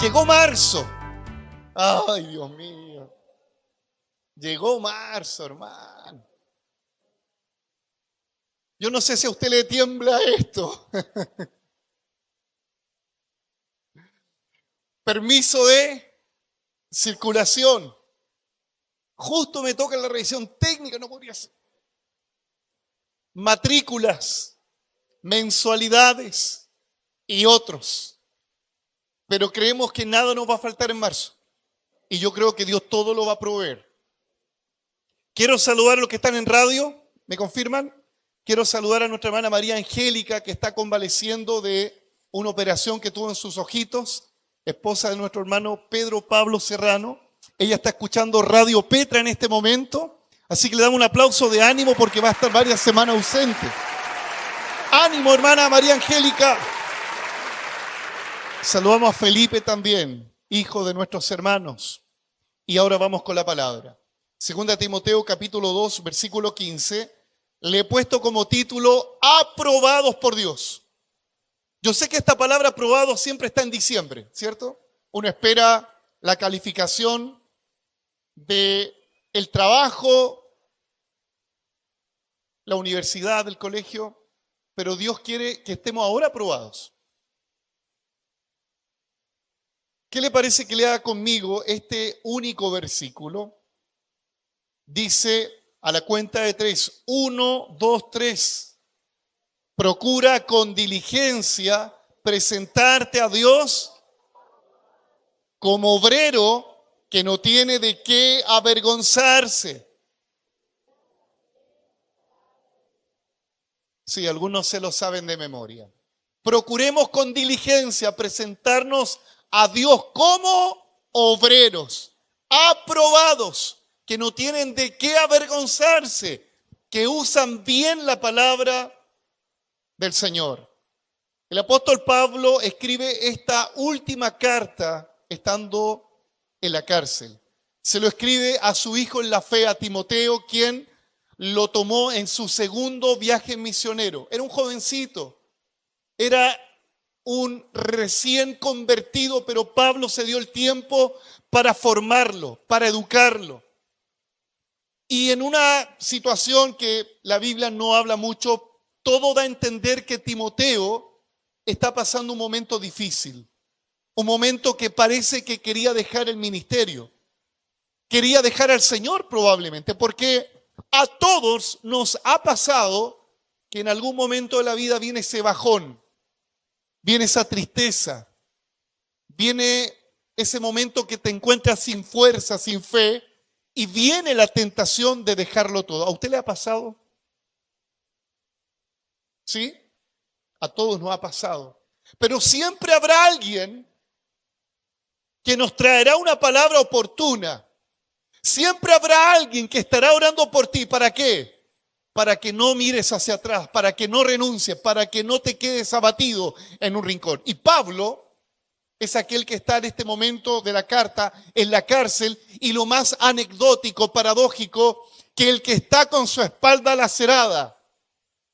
Llegó marzo. Ay, Dios mío. Llegó marzo, hermano. Yo no sé si a usted le tiembla esto. Permiso de circulación. Justo me toca la revisión técnica, no podría ser. Matrículas, mensualidades y otros. Pero creemos que nada nos va a faltar en marzo. Y yo creo que Dios todo lo va a proveer. Quiero saludar a los que están en radio, ¿me confirman? Quiero saludar a nuestra hermana María Angélica, que está convaleciendo de una operación que tuvo en sus ojitos, esposa de nuestro hermano Pedro Pablo Serrano. Ella está escuchando Radio Petra en este momento, así que le damos un aplauso de ánimo porque va a estar varias semanas ausente. ¡Ánimo, hermana María Angélica! Saludamos a Felipe también, hijo de nuestros hermanos. Y ahora vamos con la palabra. Segunda Timoteo capítulo 2, versículo 15. Le he puesto como título aprobados por Dios. Yo sé que esta palabra aprobado siempre está en diciembre, ¿cierto? Uno espera la calificación del trabajo, la universidad, el colegio, pero Dios quiere que estemos ahora aprobados. ¿Qué le parece que lea conmigo este único versículo? Dice a la cuenta de 3, 1, 2, 3. Procura con diligencia presentarte a Dios como obrero que no tiene de qué avergonzarse. Sí, algunos se lo saben de memoria. Procuremos con diligencia presentarnos a Dios como obreros, aprobados, que no tienen de qué avergonzarse, que usan bien la palabra del Señor. El apóstol Pablo escribe esta última carta estando en la cárcel. Se lo escribe a su hijo en la fe, a Timoteo, quien lo tomó en su segundo viaje misionero. Era un jovencito, era un recién convertido, pero Pablo se dio el tiempo para formarlo, para educarlo. Y en una situación que la Biblia no habla mucho, todo da a entender que Timoteo está pasando un momento difícil, un momento que parece que quería dejar el ministerio, quería dejar al Señor probablemente, porque a todos nos ha pasado que en algún momento de la vida viene ese bajón, viene esa tristeza, viene ese momento que te encuentras sin fuerza, sin fe, y viene la tentación de dejarlo todo. ¿A usted le ha pasado? ¿Sí? A todos nos ha pasado. Pero siempre habrá alguien que nos traerá una palabra oportuna. Siempre habrá alguien que estará orando por ti. ¿Para qué? Para que no mires hacia atrás, para que no renuncies, para que no te quedes abatido en un rincón. Y Pablo es aquel que está en este momento de la carta en la cárcel, y lo más anecdótico, paradójico, que el que está con su espalda lacerada,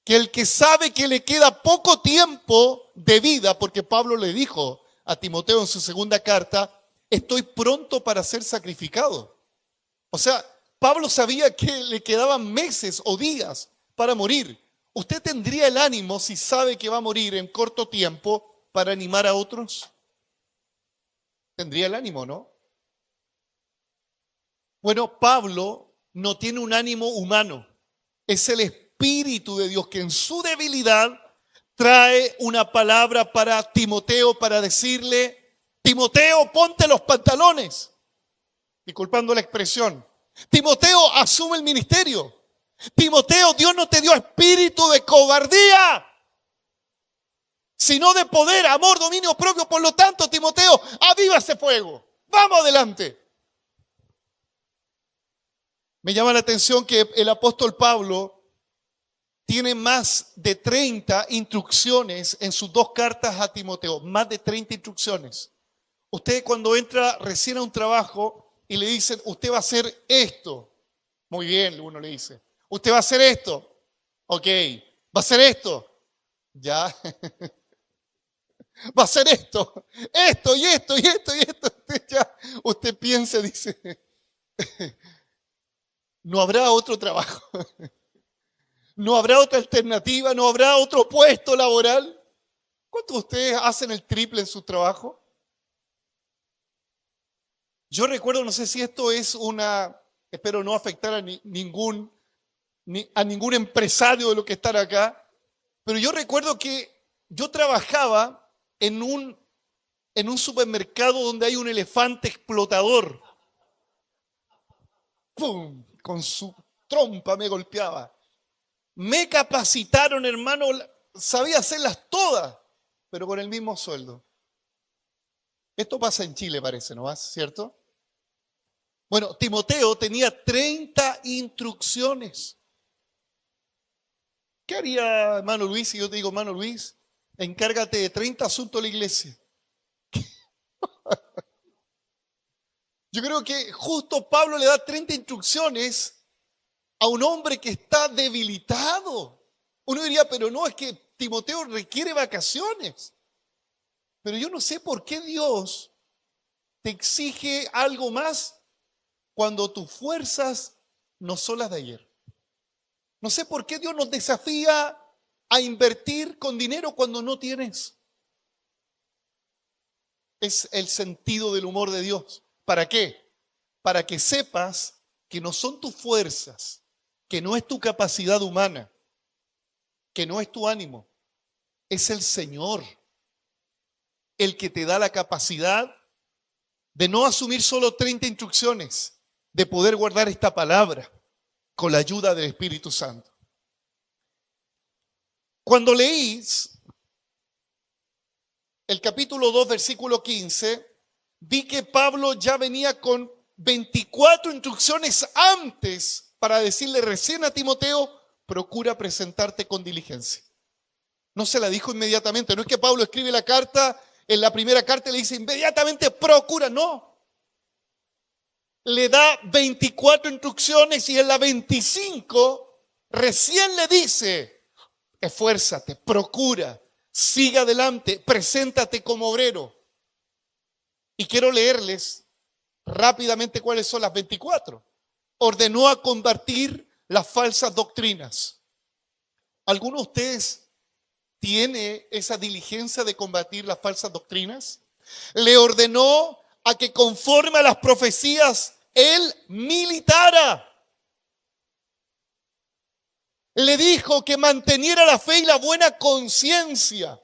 que el que sabe que le queda poco tiempo de vida, porque Pablo le dijo a Timoteo en su segunda carta, estoy pronto para ser sacrificado. O sea, Pablo sabía que le quedaban meses o días para morir. ¿Usted tendría el ánimo, si sabe que va a morir en corto tiempo, para animar a otros? Tendría el ánimo, ¿no? Bueno, Pablo no tiene un ánimo humano. Es el Espíritu de Dios que en su debilidad trae una palabra para Timoteo para decirle, Timoteo, ponte los pantalones. Disculpando la expresión. Timoteo, asume el ministerio. Timoteo, Dios no te dio espíritu de cobardía, sino de poder, amor, dominio propio. Por lo tanto, Timoteo, aviva ese fuego. Vamos adelante. Me llama la atención que el apóstol Pablo tiene más de 30 instrucciones en sus dos cartas a Timoteo. Más de 30 instrucciones. Usted cuando entra recién a un trabajo y le dicen, usted va a hacer esto. Muy bien, uno le dice. Usted va a hacer esto. Ok. ¿Va a hacer esto? Ya. Va a ser esto, esto y esto y esto y esto. Usted piensa, dice, no habrá otro trabajo, no habrá otra alternativa, no habrá otro puesto laboral. ¿Cuántos de ustedes hacen el triple en su trabajo? Yo recuerdo, no sé si esto es espero no afectar a ningún empresario de los que están acá, pero yo recuerdo que yo trabajaba en un supermercado donde hay un elefante explotador. ¡Pum! Con su trompa me golpeaba. Me capacitaron, hermano, sabía hacerlas todas, pero con el mismo sueldo. Esto pasa en Chile, parece, ¿no más? ¿Cierto? Bueno, Timoteo tenía 30 instrucciones. ¿Qué haría hermano Luis si yo te digo, hermano Luis, encárgate de 30 asuntos de la iglesia? Yo creo que justo Pablo le da 30 instrucciones a un hombre que está debilitado. Uno diría, pero no, es que Timoteo requiere vacaciones. Pero yo no sé por qué Dios te exige algo más cuando tus fuerzas no son las de ayer. No sé por qué Dios nos desafía a invertir con dinero cuando no tienes. Es el sentido del humor de Dios. ¿Para qué? Para que sepas que no son tus fuerzas, que no es tu capacidad humana, que no es tu ánimo, es el Señor el que te da la capacidad de no asumir solo 30 instrucciones, de poder guardar esta palabra con la ayuda del Espíritu Santo. Cuando leís el capítulo 2, versículo 15, vi que Pablo ya venía con 24 instrucciones antes para decirle recién a Timoteo, procura presentarte con diligencia. No se la dijo inmediatamente, no es que Pablo escribe la carta, en la primera carta le dice inmediatamente procura, no. Le da 24 instrucciones y en la 25 recién le dice, esfuérzate, procura, siga adelante, preséntate como obrero. Y quiero leerles rápidamente cuáles son las 24. Ordenó a combatir las falsas doctrinas. ¿Alguno de ustedes tiene esa diligencia de combatir las falsas doctrinas? Le ordenó a que conforme a las profecías él militara. Le dijo que manteniera la fe y la buena conciencia.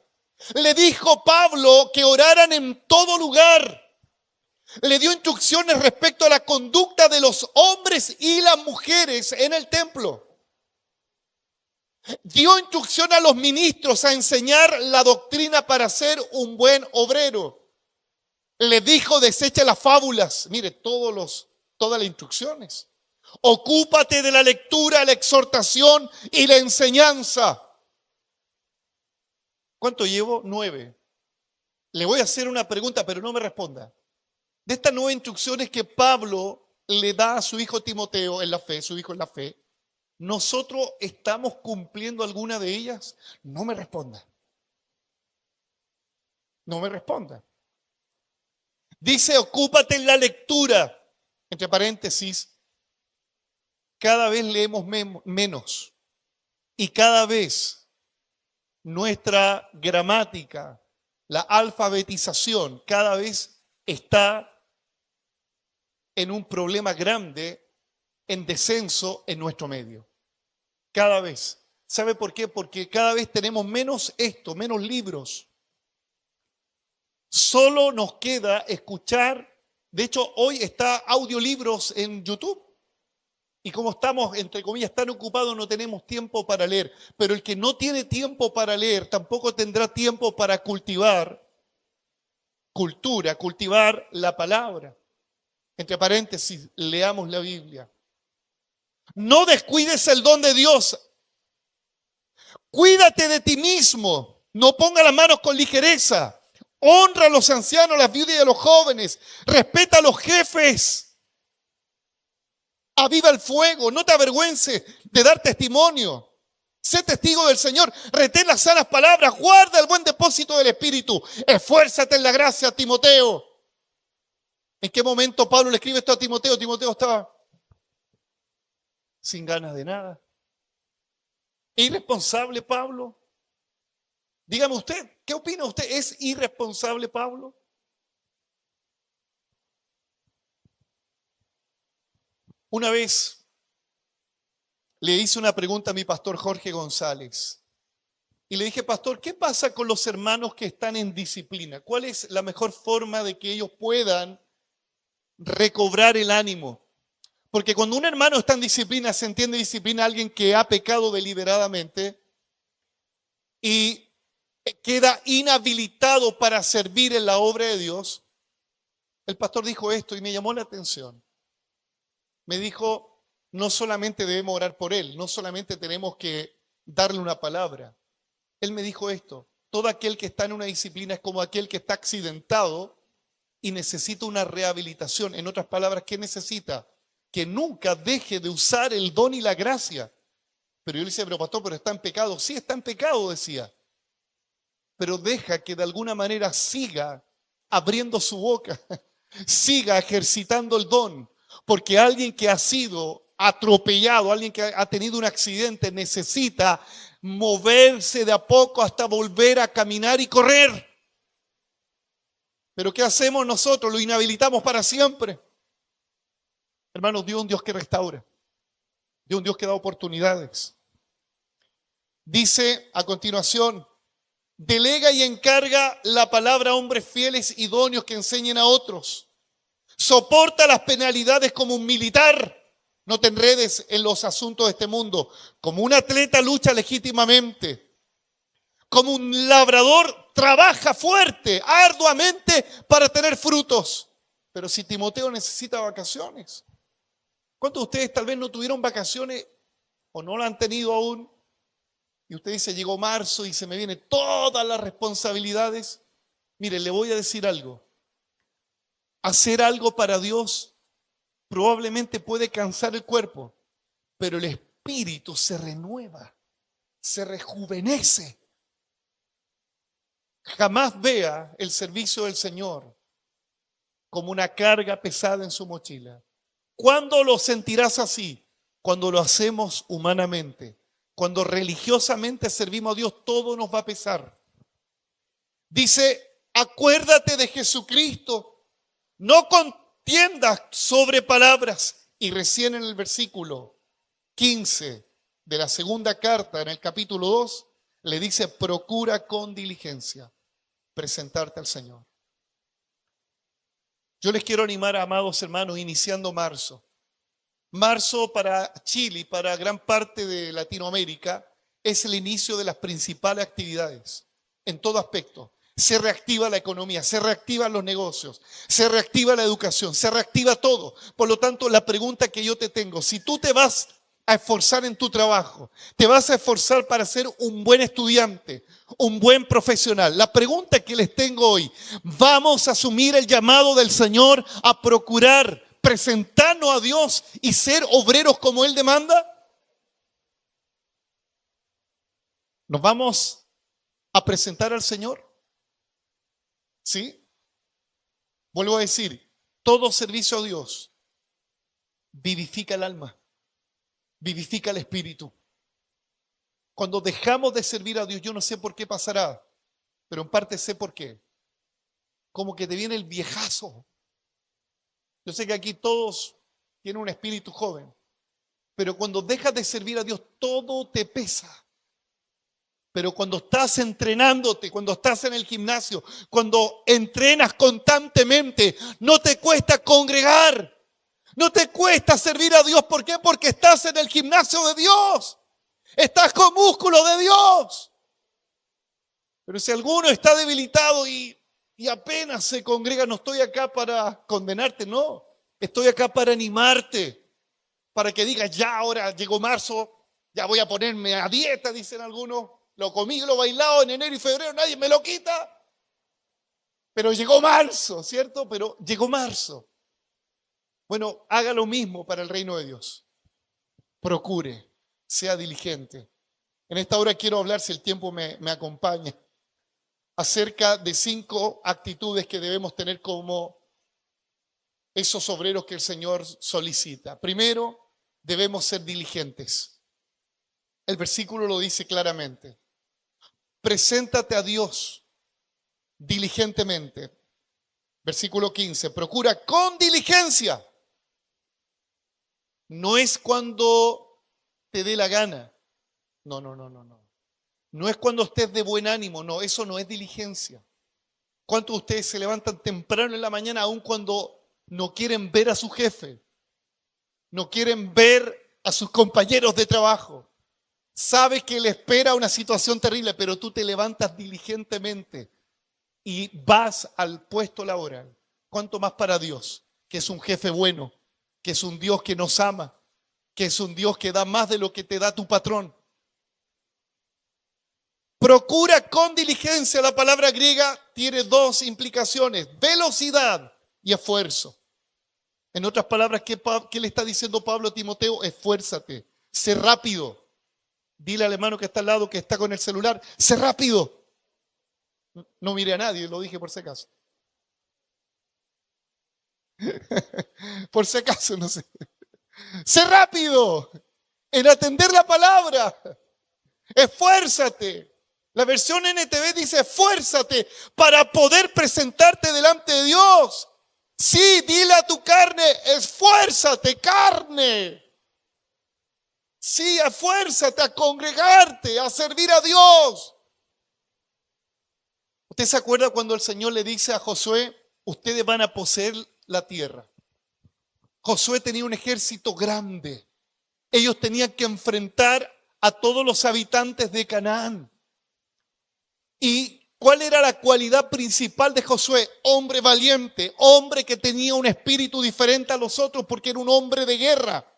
Le dijo Pablo que oraran en todo lugar. Le dio instrucciones respecto a la conducta de los hombres y las mujeres en el templo. Dio instrucción a los ministros a enseñar la doctrina para ser un buen obrero. Le dijo, desecha las fábulas. Mire, todas las instrucciones. Ocúpate de la lectura, la exhortación y la enseñanza. ¿Cuánto llevo? 9. Le voy a hacer una pregunta, pero no me responda. De estas 9 instrucciones que Pablo le da a su hijo Timoteo en la fe, su hijo en la fe, ¿nosotros estamos cumpliendo alguna de ellas? No me responda. No me responda. Dice, ocúpate en la lectura. Entre paréntesis, cada vez leemos menos y cada vez nuestra gramática, la alfabetización, cada vez está en un problema grande, en descenso en nuestro medio. Cada vez. ¿Sabe por qué? Porque cada vez tenemos menos libros. Solo nos queda escuchar. De hecho, hoy está audiolibros en YouTube. Y como estamos, entre comillas, tan ocupados, no tenemos tiempo para leer. Pero el que no tiene tiempo para leer, tampoco tendrá tiempo para cultivar cultura, cultivar la palabra. Entre paréntesis, leamos la Biblia. No descuides el don de Dios. Cuídate de ti mismo. No ponga las manos con ligereza. Honra a los ancianos, a las viudas y a los jóvenes. Respeta a los jefes. Aviva el fuego. No te avergüences de dar testimonio. Sé testigo del Señor, retén las sanas palabras, guarda el buen depósito del Espíritu, esfuérzate en la gracia, Timoteo. ¿En qué momento Pablo le escribe esto a Timoteo? Timoteo estaba sin ganas de nada. ¿Irresponsable Pablo? Dígame usted, ¿qué opina usted? ¿Es irresponsable Pablo? Una vez le hice una pregunta a mi pastor Jorge González y le dije, pastor, ¿qué pasa con los hermanos que están en disciplina? ¿Cuál es la mejor forma de que ellos puedan recobrar el ánimo? Porque cuando un hermano está en disciplina, se entiende disciplina a alguien que ha pecado deliberadamente y queda inhabilitado para servir en la obra de Dios. El pastor dijo esto y me llamó la atención. Me dijo, no solamente debemos orar por él, no solamente tenemos que darle una palabra. Él me dijo esto, todo aquel que está en una disciplina es como aquel que está accidentado y necesita una rehabilitación. En otras palabras, ¿qué necesita? Que nunca deje de usar el don y la gracia. Pero yo le decía, pero pastor, pero está en pecado. Sí, está en pecado, decía. Pero deja que de alguna manera siga abriendo su boca, siga ejercitando el don. Porque alguien que ha sido atropellado, alguien que ha tenido un accidente, necesita moverse de a poco hasta volver a caminar y correr. Pero ¿qué hacemos nosotros? Lo inhabilitamos para siempre. Hermanos, Dios es un Dios que restaura. Dios es un Dios que da oportunidades. Dice a continuación, delega y encarga la palabra a hombres fieles, idóneos que enseñen a otros. Soporta las penalidades como un militar. No te enredes en los asuntos de este mundo. Como un atleta lucha legítimamente. Como un labrador trabaja fuerte, arduamente para tener frutos. Pero si Timoteo necesita vacaciones, ¿cuántos de ustedes tal vez no tuvieron vacaciones o no la han tenido aún? Y usted dice, llegó marzo y se me vienen todas las responsabilidades. Mire, le voy a decir algo. Hacer algo para Dios probablemente puede cansar el cuerpo, pero el espíritu se renueva, se rejuvenece. Jamás vea el servicio del Señor como una carga pesada en su mochila. ¿Cuándo lo sentirás así? Cuando lo hacemos humanamente. Cuando religiosamente servimos a Dios, todo nos va a pesar. Dice, acuérdate de Jesucristo, no contiendas sobre palabras. Y recién en el versículo 15 de la segunda carta, en el capítulo 2, le dice, procura con diligencia presentarte al Señor. Yo les quiero animar, amados hermanos, iniciando marzo. Marzo para Chile y para gran parte de Latinoamérica es el inicio de las principales actividades en todo aspecto. Se reactiva la economía, se reactivan los negocios, se reactiva la educación, se reactiva todo. Por lo tanto, la pregunta que yo te tengo, si tú te vas a esforzar en tu trabajo, te vas a esforzar para ser un buen estudiante, un buen profesional, la pregunta que les tengo hoy, ¿vamos a asumir el llamado del Señor a procurar presentarnos a Dios y ser obreros como Él demanda? ¿Nos vamos a presentar al Señor? ¿Sí? Vuelvo a decir, todo servicio a Dios vivifica el alma, vivifica el espíritu. Cuando dejamos de servir a Dios, yo no sé por qué pasará, pero en parte sé por qué. Como que te viene el viejazo. Yo sé que aquí todos tienen un espíritu joven, pero cuando dejas de servir a Dios, todo te pesa. Pero cuando estás entrenándote, cuando estás en el gimnasio, cuando entrenas constantemente, no te cuesta congregar, no te cuesta servir a Dios. ¿Por qué? Porque estás en el gimnasio de Dios, estás con músculo de Dios. Pero si alguno está debilitado y apenas se congrega, no estoy acá para condenarte, no. Estoy acá para animarte, para que digas, ya ahora llegó marzo, ya voy a ponerme a dieta, dicen algunos. Lo comí, lo bailado en enero y febrero, nadie me lo quita. Pero llegó marzo, ¿cierto? Pero llegó marzo. Bueno, haga lo mismo para el reino de Dios. Procure, sea diligente. En esta hora quiero hablar, si el tiempo me acompaña, acerca de 5 actitudes que debemos tener como esos obreros que el Señor solicita. Primero, debemos ser diligentes. El versículo lo dice claramente. Preséntate a Dios diligentemente. Versículo 15. Procura con diligencia. No es cuando te dé la gana. No. No es cuando estés de buen ánimo. No, eso no es diligencia. ¿Cuántos de ustedes se levantan temprano en la mañana aun cuando no quieren ver a su jefe? No quieren ver a sus compañeros de trabajo. Sabes que le espera una situación terrible, pero tú te levantas diligentemente y vas al puesto laboral. ¿Cuánto más para Dios, que es un jefe bueno, que es un Dios que nos ama, que es un Dios que da más de lo que te da tu patrón? Procura con diligencia. La palabra griega tiene 2 implicaciones: velocidad y esfuerzo. En otras palabras, ¿qué le está diciendo Pablo a Timoteo? Esfuérzate, sé rápido. Dile al hermano que está al lado, que está con el celular, sé rápido. No mire a nadie, lo dije por si acaso. Por si acaso, no sé. Sé rápido en atender la palabra. Esfuérzate. La versión NTV dice esfuérzate para poder presentarte delante de Dios. Sí, dile a tu carne, esfuérzate, carne. Sí, esfuérzate a congregarte, a servir a Dios. ¿Usted se acuerda cuando el Señor le dice a Josué, ustedes van a poseer la tierra? Josué tenía un ejército grande. Ellos tenían que enfrentar a todos los habitantes de Canaán. ¿Y cuál era la cualidad principal de Josué? Hombre valiente, hombre que tenía un espíritu diferente a los otros porque era un hombre de guerra.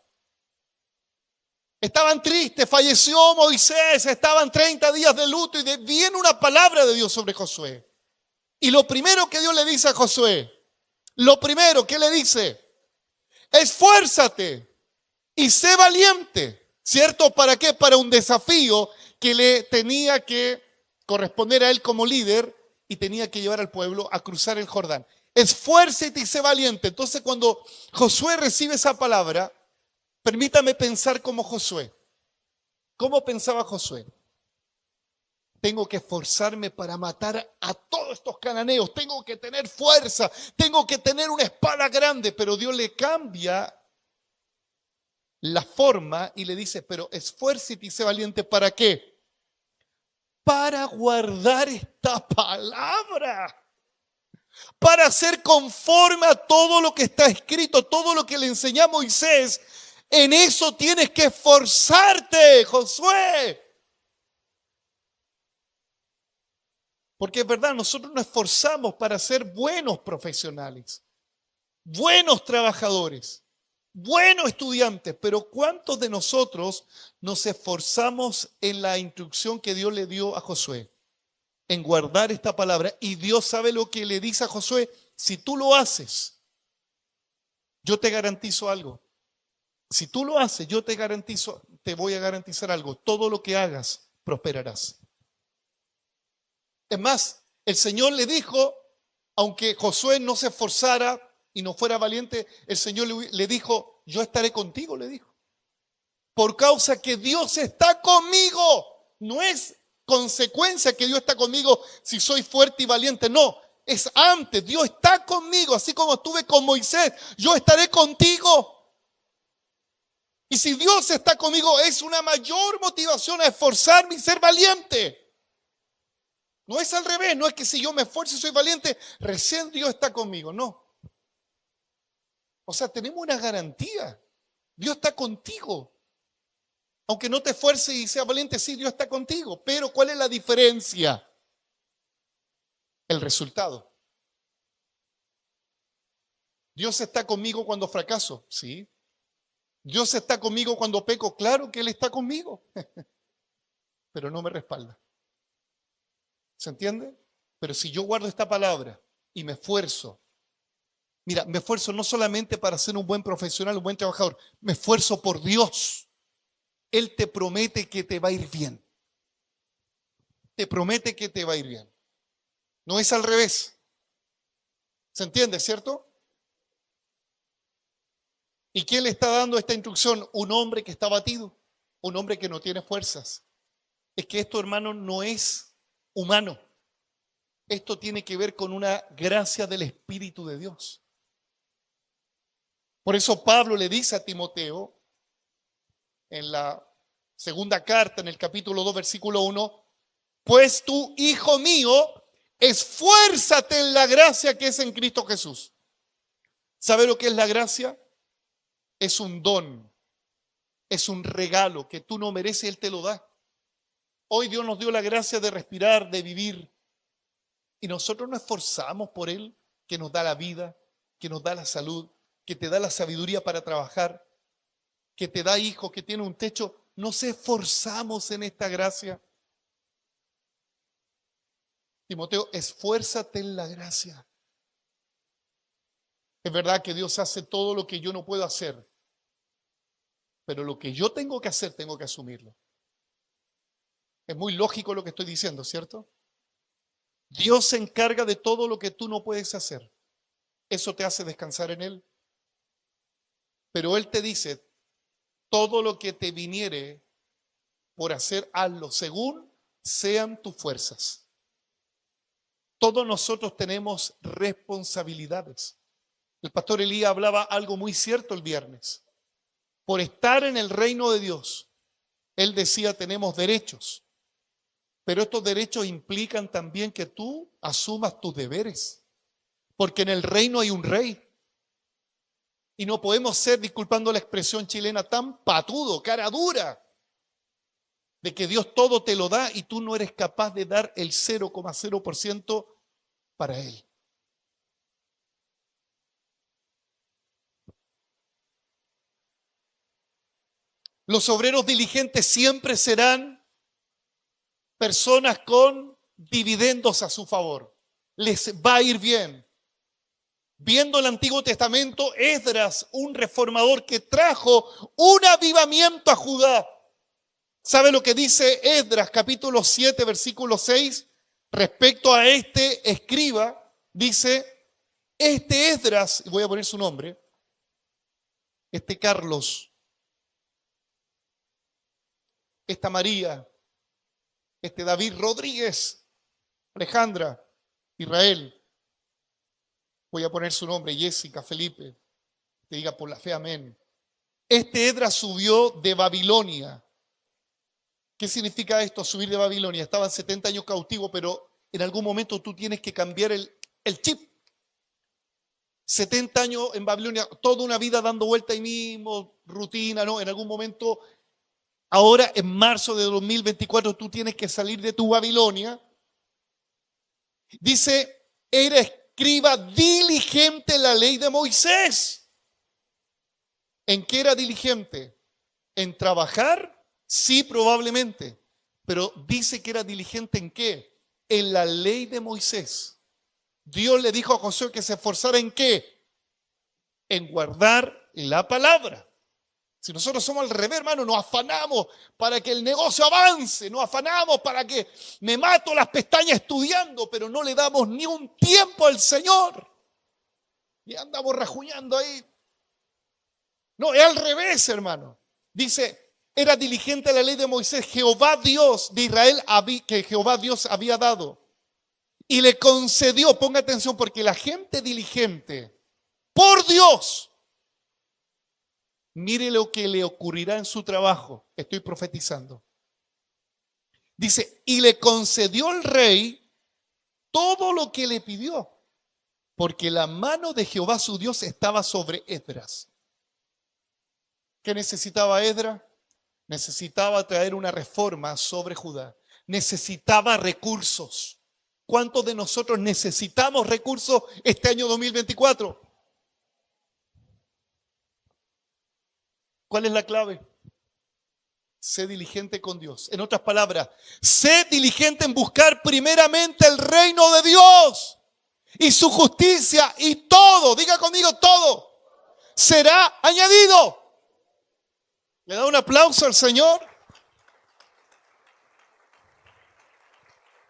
Estaban tristes, falleció Moisés, estaban 30 días de luto y viene una palabra de Dios sobre Josué. Y lo primero que Dios le dice a Josué, lo primero que le dice, esfuérzate y sé valiente. ¿Cierto? ¿Para qué? Para un desafío que le tenía que corresponder a él como líder y tenía que llevar al pueblo a cruzar el Jordán. Esfuérzate y sé valiente. Entonces, cuando Josué recibe esa palabra, permítame pensar como Josué. ¿Cómo pensaba Josué? Tengo que esforzarme para matar a todos estos cananeos. Tengo que tener fuerza. Tengo que tener una espada grande. Pero Dios le cambia la forma y le dice, pero esfuérzate y sé valiente. ¿Para qué? Para guardar esta palabra. Para ser conforme a todo lo que está escrito, todo lo que le enseñó a Moisés. En eso tienes que esforzarte, Josué. Porque es verdad, nosotros nos esforzamos para ser buenos profesionales, buenos trabajadores, buenos estudiantes, pero ¿cuántos de nosotros nos esforzamos en la instrucción que Dios le dio a Josué? En guardar esta palabra. Y Dios sabe lo que le dice a Josué: si tú lo haces, yo te garantizo algo. Si tú lo haces, yo te voy a garantizar algo. Todo lo que hagas, prosperarás. Es más, el Señor le dijo, aunque Josué no se esforzara y no fuera valiente, el Señor le dijo, yo estaré contigo, le dijo. Por causa que Dios está conmigo. No es consecuencia que Dios está conmigo si soy fuerte y valiente. No, es antes. Dios está conmigo. Así como estuve con Moisés, yo estaré contigo. Y si Dios está conmigo, es una mayor motivación a esforzarme y ser valiente. No es al revés, no es que si yo me esfuerzo y soy valiente, recién Dios está conmigo, no. O sea, tenemos una garantía. Dios está contigo. Aunque no te esfuerces y seas valiente, sí, Dios está contigo. Pero ¿cuál es la diferencia? El resultado. Dios está conmigo cuando fracaso, sí. Dios está conmigo cuando peco, claro que Él está conmigo. Pero no me respalda. ¿Se entiende? Pero si yo guardo esta palabra y me esfuerzo, mira, me esfuerzo no solamente para ser un buen profesional, un buen trabajador, me esfuerzo por Dios. Él te promete que te va a ir bien. te promete que te va a ir bien. No es al revés. ¿Se entiende, cierto? ¿Y quién le está dando esta instrucción? Un hombre que está abatido, un hombre que no tiene fuerzas. Es que esto, hermano, no es humano. Esto tiene que ver con una gracia del Espíritu de Dios. Por eso Pablo le dice a Timoteo, en la segunda carta, en el capítulo 2, versículo 1, pues tú, hijo mío, esfuérzate en la gracia que es en Cristo Jesús. ¿Sabe lo que es la gracia? Es un don, es un regalo que tú no mereces, Él te lo da. Hoy Dios nos dio la gracia de respirar, de vivir, y nosotros nos esforzamos por Él, que nos da la vida, que nos da la salud, que te da la sabiduría para trabajar, que te da hijos, que tiene un techo. Nos esforzamos en esta gracia. Timoteo, esfuérzate en la gracia. Es verdad que Dios hace todo lo que yo no puedo hacer, pero lo que yo tengo que hacer, tengo que asumirlo. Es muy lógico lo que estoy diciendo, ¿cierto? Dios se encarga de todo lo que tú no puedes hacer. Eso te hace descansar en Él. Pero Él te dice, todo lo que te viniere por hacer, hazlo según sean tus fuerzas. Todos nosotros tenemos responsabilidades. El pastor Elías hablaba algo muy cierto el viernes. Por estar en el reino de Dios, él decía, tenemos derechos. Pero estos derechos implican también que tú asumas tus deberes. Porque en el reino hay un rey. Y no podemos ser, disculpando la expresión chilena, tan patudo, cara dura, de que Dios todo te lo da y tú no eres capaz de dar el 0,0% para Él. Los obreros diligentes siempre serán personas con dividendos a su favor. Les va a ir bien. Viendo el Antiguo Testamento, Esdras, un reformador que trajo un avivamiento a Judá. ¿Sabe lo que dice Esdras, capítulo 7, versículo 6? Respecto a este escriba, dice, este Esdras, y voy a poner su nombre, este Carlos, esta María, este David Rodríguez, Alejandra, Israel, voy a poner su nombre, Jessica, Felipe, te diga por la fe, amén. Este Esdras subió de Babilonia. ¿Qué significa esto, subir de Babilonia? Estaban 70 años cautivos, pero en algún momento tú tienes que cambiar el chip. 70 años en Babilonia, toda una vida dando vuelta ahí mismo, rutina, ¿no? En algún momento, ahora en marzo de 2024, tú tienes que salir de tu Babilonia. Dice, era escriba diligente en la ley de Moisés. ¿En qué era diligente? ¿En trabajar? Sí, probablemente. Pero dice que era diligente ¿en qué? En la ley de Moisés. Dios le dijo a Josué que se esforzara ¿en qué? En guardar la palabra. Si nosotros somos al revés, hermano, nos afanamos para que el negocio avance, nos afanamos para que me mato las pestañas estudiando, pero no le damos ni un tiempo al Señor. Y andamos rajuñando ahí. No, es al revés, hermano. Dice, era diligente a la ley de Moisés, Jehová Dios de Israel, que Jehová Dios había dado. Y le concedió, ponga atención, porque la gente diligente, por Dios, mire lo que le ocurrirá en su trabajo. Estoy profetizando. Dice, y le concedió el rey todo lo que le pidió, porque la mano de Jehová su Dios estaba sobre Esdras. ¿Qué necesitaba Esdras? Necesitaba traer una reforma sobre Judá. Necesitaba recursos. ¿Cuántos de nosotros necesitamos recursos este año 2024? ¿Cuál es la clave? Sé diligente con Dios. En otras palabras, sé diligente en buscar primeramente el reino de Dios y su justicia, y todo, diga conmigo, todo será añadido. ¿Le da un aplauso al Señor?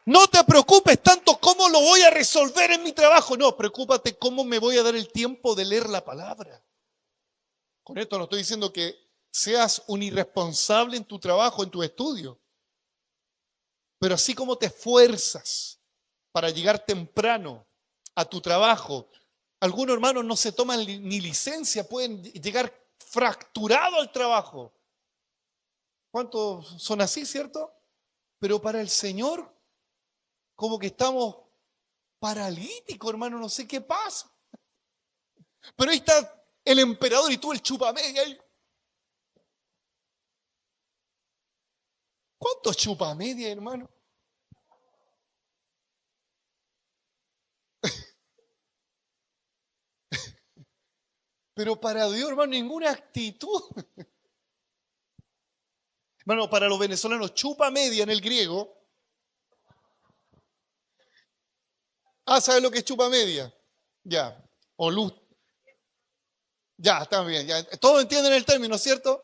No te preocupes tanto cómo lo voy a resolver en mi trabajo. No, preocúpate cómo me voy a dar el tiempo de leer la palabra. Con esto no estoy diciendo que seas un irresponsable en tu trabajo, en tu estudio. Pero así como te esfuerzas para llegar temprano a tu trabajo, algunos hermanos no se toman ni licencia, pueden llegar fracturado al trabajo. ¿Cuántos son así, cierto? Pero para el Señor, como que estamos paralíticos, hermano, no sé qué pasa. Pero ahí está el emperador y tú el chupamedia. ¿Cuántos chupamedia, hermano? Pero para Dios, hermano, ninguna actitud. Hermano, para los venezolanos, chupa media en el griego. Ah, ¿sabes lo que es chupa media? Ya. O luz. Ya, está bien. Ya. Todos entienden el término, ¿cierto?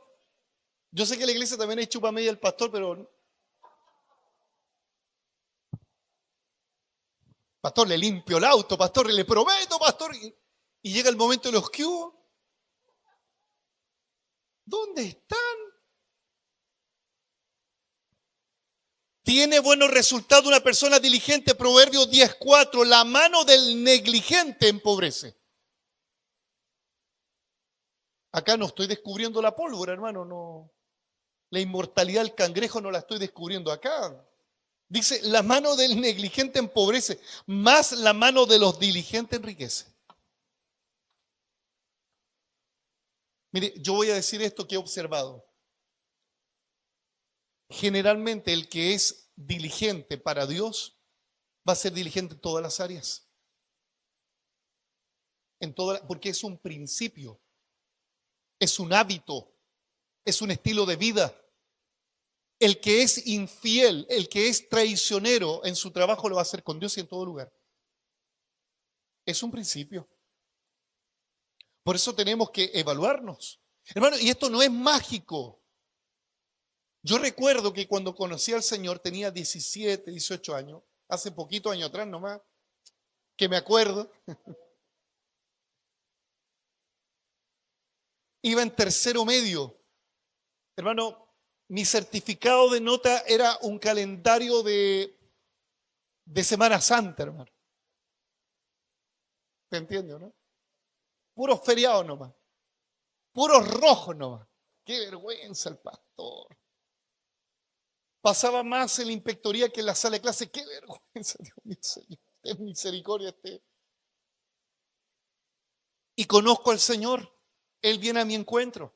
Yo sé que en la iglesia también hay chupa media el pastor, pero pastor, le limpio el auto, pastor, le prometo, pastor. Y llega el momento de los que hubo. ¿Dónde están? Tiene buenos resultados una persona diligente. Proverbios 10:4. La mano del negligente empobrece. Acá no estoy descubriendo la pólvora, hermano. No. La inmortalidad del cangrejo no la estoy descubriendo acá. Dice, la mano del negligente empobrece, más la mano de los diligentes enriquece. Mire, yo voy a decir esto que he observado. Generalmente el que es diligente para Dios va a ser diligente en todas las áreas. Porque es un principio, es un hábito, es un estilo de vida. El que es infiel, el que es traicionero en su trabajo lo va a hacer con Dios y en todo lugar. Es un principio. Por eso tenemos que evaluarnos. Hermano, y esto no es mágico. Yo recuerdo que cuando conocí al Señor tenía 17, 18 años, hace poquito años atrás nomás, que me acuerdo. Iba en tercero medio. Hermano, mi certificado de nota era un calendario de Semana Santa, hermano. ¿Te entiendes, no? Puros feriados nomás. Puros rojos nomás. Qué vergüenza el pastor. Pasaba más en la inspectoría que en la sala de clase. Qué vergüenza, Dios mío, Señor. Ten misericordia. Y conozco al Señor. Él viene a mi encuentro.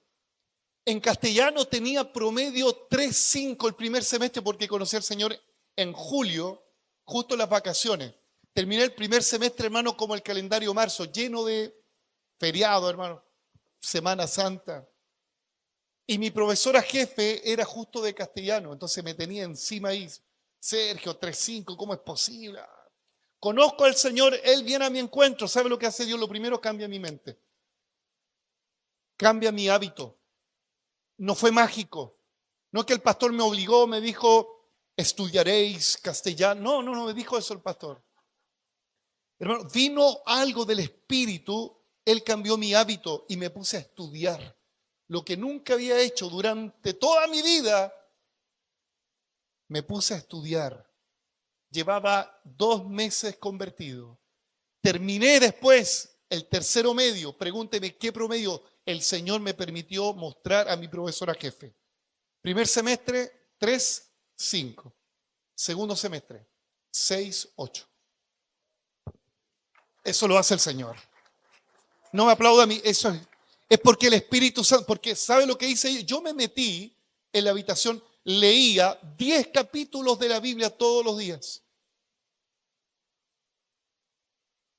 En castellano tenía promedio 3,5 el primer semestre porque conocí al Señor en julio, justo en las vacaciones. Terminé el primer semestre, hermano, como el calendario marzo, lleno de feriado, hermano, Semana Santa. Y mi profesora jefe era justo de castellano, entonces me tenía encima ahí, Sergio, 3,5, ¿cómo es posible? Conozco al Señor, Él viene a mi encuentro. ¿Sabe lo que hace Dios? Lo primero, cambia mi mente. Cambia mi hábito. No fue mágico. No es que el pastor me obligó, me dijo, estudiaréis castellano. No me dijo eso el pastor. Hermano, vino algo del Espíritu, Él cambió mi hábito y me puse a estudiar. Lo que nunca había hecho durante toda mi vida, me puse a estudiar. Llevaba 2 meses convertido. Terminé después el tercero medio. Pregúnteme qué promedio el Señor me permitió mostrar a mi profesora jefe. Primer semestre, 3,5. Segundo semestre, 6,8. Eso lo hace el Señor. No me aplauda a mí, eso es porque el Espíritu Santo, porque ¿sabe lo que hice? Yo me metí en la habitación, leía 10 capítulos de la Biblia todos los días.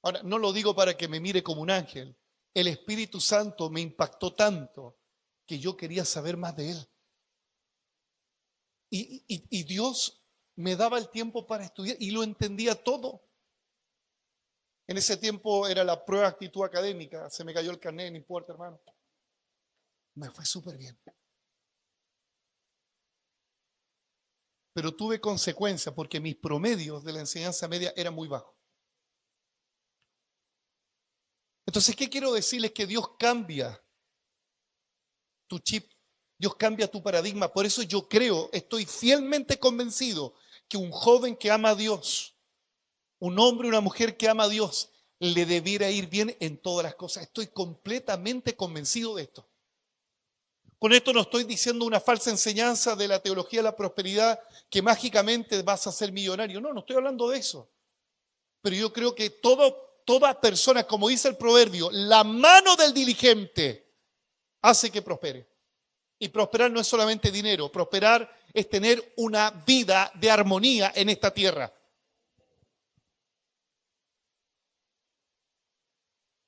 Ahora, no lo digo para que me mire como un ángel. El Espíritu Santo me impactó tanto que yo quería saber más de Él. Y Dios me daba el tiempo para estudiar y lo entendía todo. En ese tiempo era la prueba de actitud académica. Se me cayó el carnet, no importa, hermano. Me fue súper bien. pero tuve consecuencias porque mis promedios de la enseñanza media eran muy bajos. Entonces, ¿qué quiero decirles? Que Dios cambia tu chip, Dios cambia tu paradigma. Por eso yo creo, estoy fielmente convencido que un joven que ama a Dios, un hombre, una mujer que ama a Dios, le debiera ir bien en todas las cosas. Estoy completamente convencido de esto. Con esto no estoy diciendo una falsa enseñanza de la teología de la prosperidad, que mágicamente vas a ser millonario. No, no estoy hablando de eso. Pero yo creo que toda persona, como dice el proverbio, la mano del diligente hace que prospere. Y prosperar no es solamente dinero, prosperar es tener una vida de armonía en esta tierra.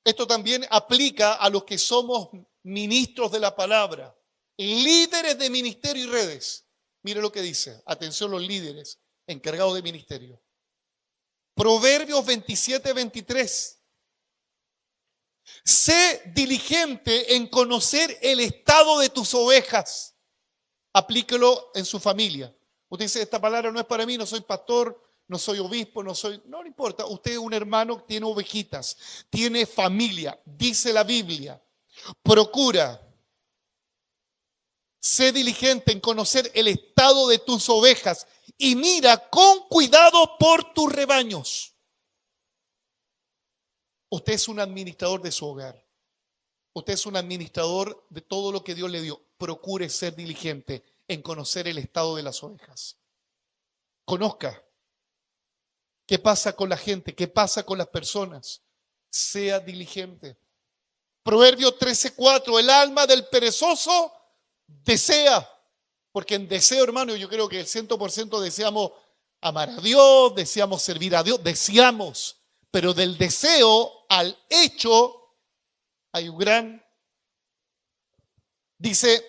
Esto también aplica a los que somos ministros de la palabra, líderes de ministerio y redes. Mire lo que dice, atención los líderes encargados de ministerio. Proverbios 27-23. Sé diligente en conocer el estado de tus ovejas. Aplíquelo en su familia. Usted dice, esta palabra no es para mí, no soy pastor, no soy obispo, no le importa. Usted es un hermano que tiene ovejitas, tiene familia, dice la Biblia. Procura, sé diligente en conocer el estado de tus ovejas y mira con cuidado por tus rebaños. Usted es un administrador de su hogar. Usted es un administrador de todo lo que Dios le dio. Procure ser diligente en conocer el estado de las ovejas. Conozca qué pasa con la gente, qué pasa con las personas. Sea diligente. Proverbio 13:4, el alma del perezoso desea, porque en deseo, hermano, yo creo que el 100% deseamos amar a Dios, deseamos servir a Dios, deseamos, pero del deseo al hecho hay un gran, dice,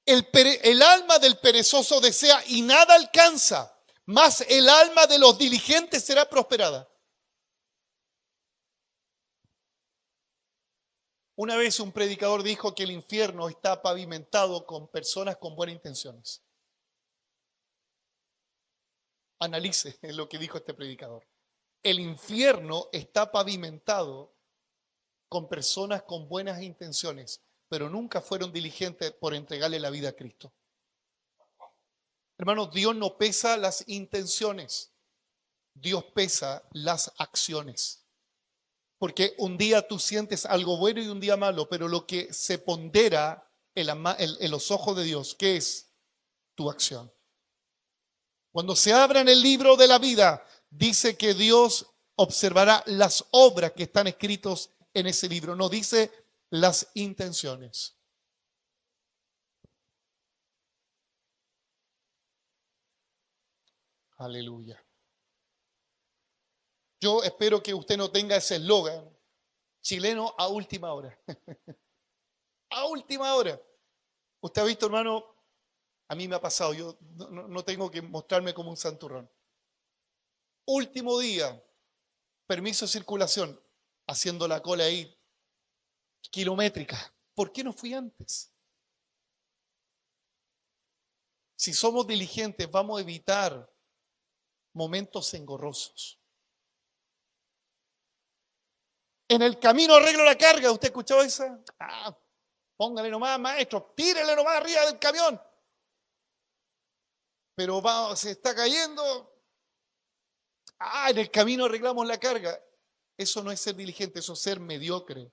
el alma del perezoso desea y nada alcanza, mas el alma de los diligentes será prosperada. Una vez un predicador dijo que el infierno está pavimentado con personas con buenas intenciones. Analice lo que dijo este predicador. El infierno está pavimentado con personas con buenas intenciones, pero nunca fueron diligentes por entregarle la vida a Cristo. Hermanos, Dios no pesa las intenciones, Dios pesa las acciones. Porque un día tú sientes algo bueno y un día malo, pero lo que se pondera en los ojos de Dios, ¿qué es? Tu acción. Cuando se abra en el libro de la vida, dice que Dios observará las obras que están escritas en ese libro, no dice las intenciones. Aleluya. Yo espero que usted no tenga ese eslogan, chileno a última hora. A última hora. Usted ha visto, hermano, a mí me ha pasado, yo no tengo que mostrarme como un santurrón. Último día, permiso de circulación, haciendo la cola ahí, kilométrica. ¿Por qué no fui antes? Si somos diligentes, vamos a evitar momentos engorrosos. En el camino arreglo la carga. ¿Usted escuchó esa? Póngale nomás, maestro, tírele nomás arriba del camión. Pero se está cayendo. En el camino arreglamos la carga. Eso no es ser diligente, eso es ser mediocre.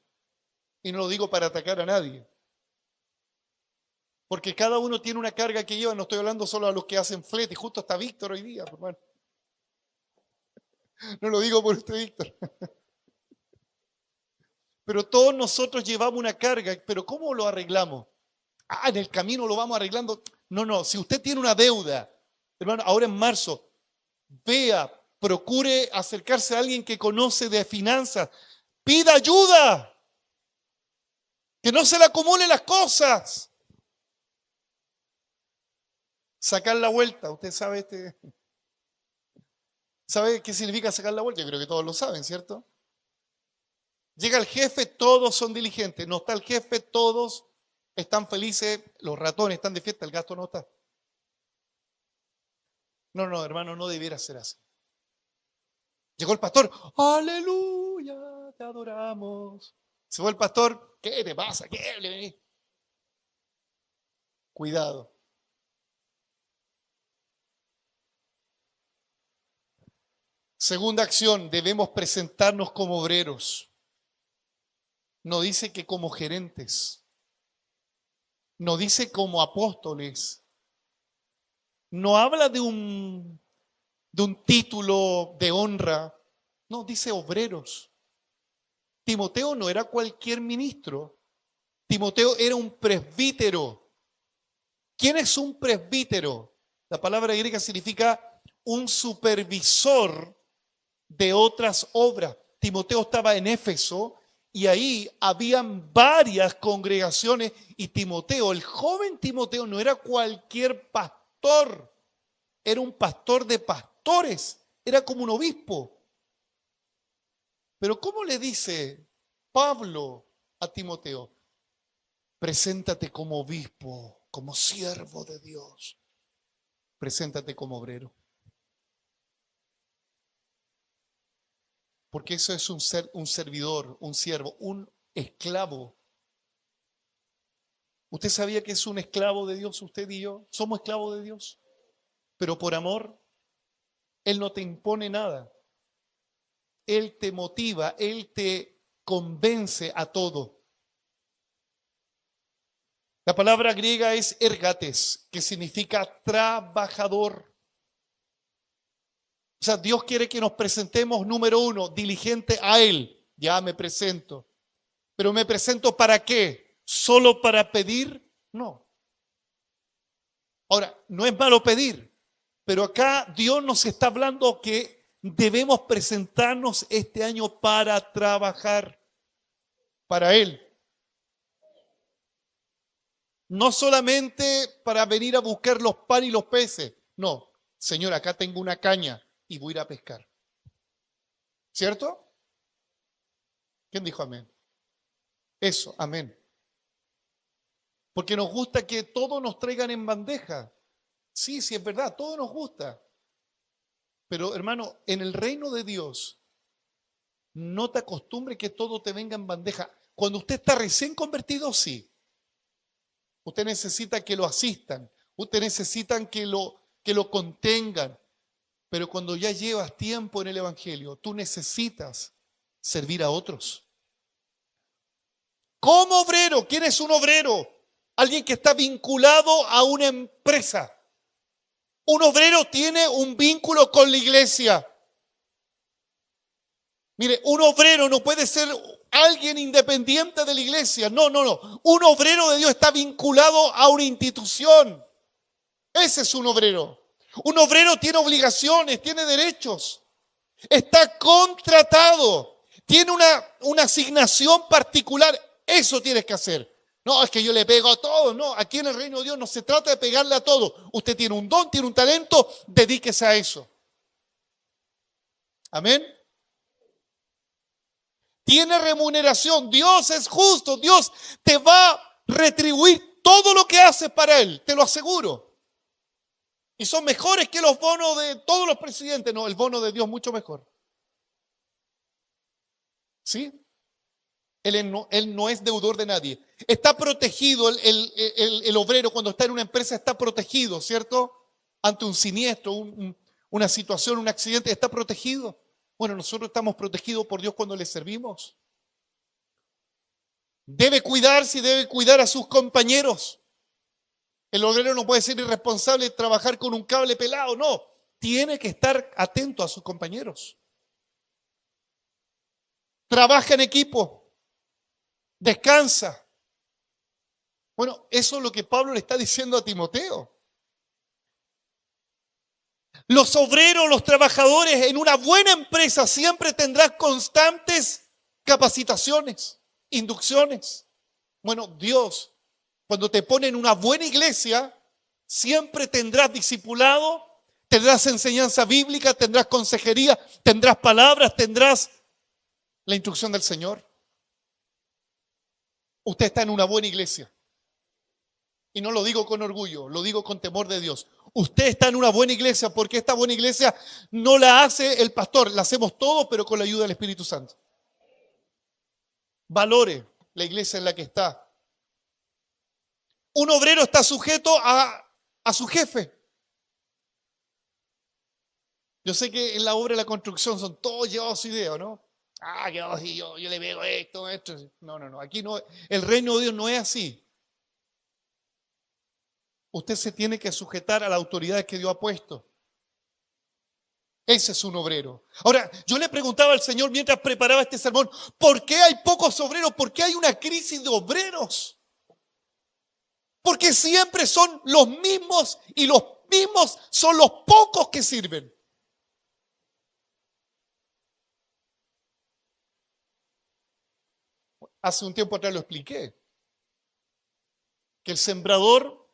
Y no lo digo para atacar a nadie. Porque cada uno tiene una carga que lleva. No estoy hablando solo a los que hacen flete. Justo está Víctor hoy día, hermano. No lo digo por usted, Víctor. Pero todos nosotros llevamos una carga. ¿Pero cómo lo arreglamos? En el camino lo vamos arreglando. No. Si usted tiene una deuda, hermano, ahora en marzo, vea, procure acercarse a alguien que conoce de finanzas. Pida ayuda. Que no se le acumulen las cosas. Sacar la vuelta. Usted sabe ¿sabe qué significa sacar la vuelta? Yo creo que todos lo saben, ¿cierto? Llega el jefe, todos son diligentes. No está el jefe, todos están felices. Los ratones están de fiesta, el gato no está. No, no, hermano, no debiera ser así. Llegó el pastor, aleluya, te adoramos. Se fue el pastor, ¿qué te pasa? ¿Qué le venís? Cuidado. Segunda acción, debemos presentarnos como obreros. No dice que como gerentes. No dice como apóstoles. No habla de un título de honra. No, dice obreros. Timoteo no era cualquier ministro. Timoteo era un presbítero. ¿Quién es un presbítero? La palabra griega significa un supervisor de otras obras. Timoteo estaba en Éfeso y ahí habían varias congregaciones y Timoteo, el joven Timoteo, no era cualquier pastor, era un pastor de pastores, era como un obispo. Pero ¿cómo le dice Pablo a Timoteo? Preséntate como obispo, como siervo de Dios. Preséntate como obrero. Porque eso es un servidor, un siervo, un esclavo. ¿Usted sabía que es un esclavo de Dios, usted y yo? Somos esclavos de Dios. Pero por amor, Él no te impone nada. Él te motiva, Él te convence a todo. La palabra griega es ergates, que significa trabajador. O sea, Dios quiere que nos presentemos, número uno, diligente a Él. Ya me presento. Pero ¿me presento para qué? ¿Solo para pedir? No. Ahora, no es malo pedir, pero acá Dios nos está hablando que debemos presentarnos este año para trabajar para Él. No solamente para venir a buscar los panes y los peces. No, Señor, acá tengo una caña y voy a ir a pescar. ¿Cierto? ¿Quién dijo amén? Eso, amén. Porque nos gusta que todo nos traigan en bandeja. Sí, sí, es verdad, todo nos gusta. Pero hermano, en el reino de Dios, no te acostumbre que todo te venga en bandeja. Cuando usted está recién convertido, sí. Usted necesita que lo asistan. Usted necesita que lo contengan. Pero cuando ya llevas tiempo en el Evangelio, tú necesitas servir a otros. Como obrero, ¿quién es un obrero? Alguien que está vinculado a una empresa. Un obrero tiene un vínculo con la iglesia. Mire, un obrero no puede ser alguien independiente de la iglesia. No, no, no. Un obrero de Dios está vinculado a una institución. Ese es un obrero. Un obrero tiene obligaciones, tiene derechos. Está contratado. Tiene una asignación particular. Eso tienes que hacer. No, es que yo le pego a todos. No, aquí en el reino de Dios no se trata de pegarle a todos. Usted tiene un don, tiene un talento, dedíquese a eso. Amén. Tiene remuneración. Dios es justo. Dios te va a retribuir todo lo que haces para Él. Te lo aseguro. Y son mejores que los bonos de todos los presidentes. No, el bono de Dios mucho mejor. ¿Sí? Él no es deudor de nadie. Está protegido el obrero cuando está en una empresa, está protegido, ¿cierto? Ante un siniestro, una situación, un accidente, está protegido. Bueno, nosotros estamos protegidos por Dios cuando le servimos. Debe cuidarse y debe cuidar a sus compañeros. El obrero no puede ser irresponsable y trabajar con un cable pelado, no. Tiene que estar atento a sus compañeros. Trabaja en equipo. Descansa. Bueno, eso es lo que Pablo le está diciendo a Timoteo. Los obreros, los trabajadores en una buena empresa siempre tendrán constantes capacitaciones, inducciones. Bueno, Dios, cuando te pone en una buena iglesia, siempre tendrás discipulado, tendrás enseñanza bíblica, tendrás consejería, tendrás palabras, tendrás la instrucción del Señor. Usted está en una buena iglesia. Y no lo digo con orgullo, lo digo con temor de Dios. Usted está en una buena iglesia porque esta buena iglesia no la hace el pastor, la hacemos todos, pero con la ayuda del Espíritu Santo. Valore la iglesia en la que está. Un obrero está sujeto a su jefe. Yo sé que en la obra de la construcción son todos llevados a su idea, ¿no? Yo le pego esto. No. Aquí no, el reino de Dios no es así. Usted se tiene que sujetar a la autoridad que Dios ha puesto. Ese es un obrero. Ahora, yo le preguntaba al Señor mientras preparaba este sermón, ¿por qué hay pocos obreros? ¿Por qué hay una crisis de obreros? Porque siempre son los mismos y los mismos son los pocos que sirven. Hace un tiempo atrás lo expliqué, que el sembrador